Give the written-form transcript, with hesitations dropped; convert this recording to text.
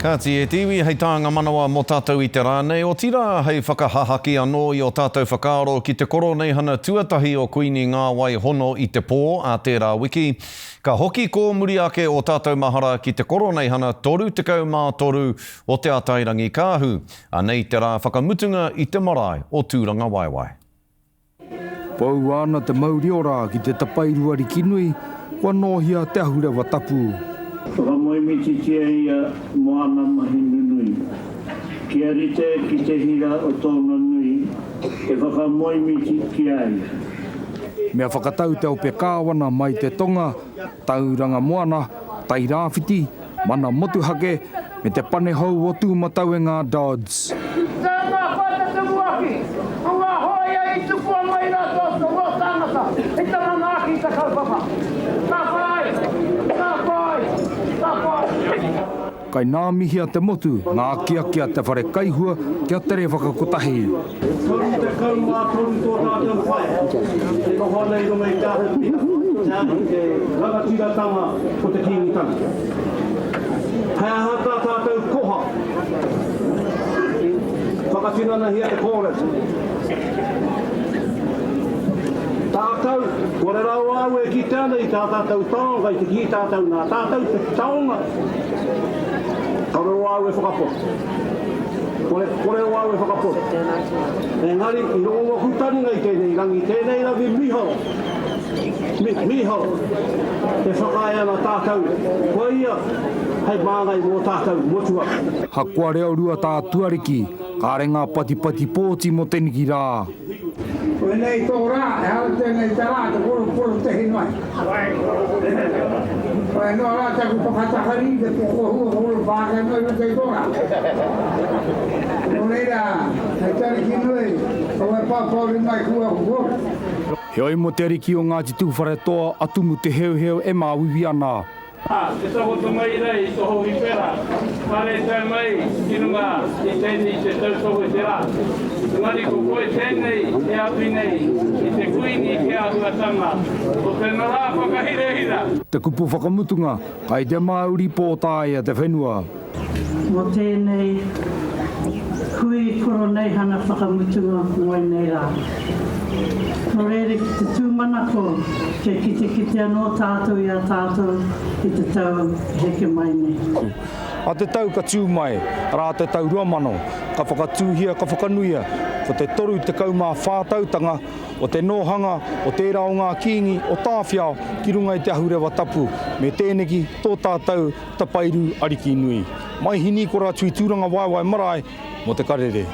Ka te tiwi, hei tāngā manawa mō tātou i te rānei. O tira, hei whakahahaki anō i o tātou whakaaro ki te koro nei hana tuatahi o Kuini ngā wai hono i te pō a tērā wiki. Ka hoki ko muri ake o tātou mahara ki te koro nei hana 33 o te atairangi kāhu. A nei te rā whakamutunga i te marae o Tūranga Waiwai. Pau ana te mauri ora ki te tapairuari kinui, kua nohia te ahurewa tapu. Whakamoimiti tia ia moana mahi nunui. Kia rite ki te hira o tōna nui, e whakamoimiti kia ia. Mea whakatau te ope kāwana mai te tonga, tauranga moana, tai rāwhiti, mana motuhake, me te pane hau o tūmatau e ngā Dodds. Tēnā whata te muaki, o ngā hoia i tupua mai rā tōs o ngā tāngata, i tana ngāki ka kaupapa. Ka whai, ka whai, ka whai. Kai nā mihia te motu, ngā kia te whare kaihua, kia tere whakakotahi. Toru te kaumā toru tō tātou whai. Te noho nei no mei tātou pia. Te rangatiratanga o te kīngitanga. Hei aha tātou koha. Whakatinana hia te kōreti. Tātou, kore rau au e ki tēnei tā tātou tānga i te ki tātou nā tātou te taonga. Kore rau au e whakapot. Kore rau au e whakapot. Engari, i rongo hutaringa i tēnei rangi, tēnei rawi miho. Miho. Te whakai ana tātou. Koe ia, hei māngai mō tātou motua. Hakua reo rua tā tuariki, kāre ngā pati pōti mo teniki rā. Koe nei tō rā, e hau tēnei te rā, te poro te hinoi. Koe no rā te kupatakari, te poko hua pāke noi no te tōra. Nō nei rā, hei tariki nui, koe pāpauri mai kua kua. Heoi mo te riki o Ngāti Tūwhare toa atumu te heo e māwiwi ana. Te tahoto mai rei, toho i pera. Mare tai mai, kinunga, i tēnei te tautohu te rā. Ngari ko koe tēnei, e api nei, i te kuini ke ahuatanga. O te nara whakahirehira. Te kupu whakamutunga, kai te Māori pōtāia te whenua. Mo tēnei, kui koro nei hana whakamutunga ngoi nei rā. Nō reire ki te tūmanako, ke kite anō tātou i a tātou i te tau heke mai nei. A te tau ka tū mai, rā te tau ruamano, ka whakatūhia, ka whakanuia, ko te toru te kaumā whātautanga, o te nohanga, o tērā o ngā kīngi, o tāwhiao, ki runga i te ahurewa tapu, me tēneki tō tātou tapairu ariki nui. Mai hini ko rā tui Tūranga Waiwai marae, mo te karere.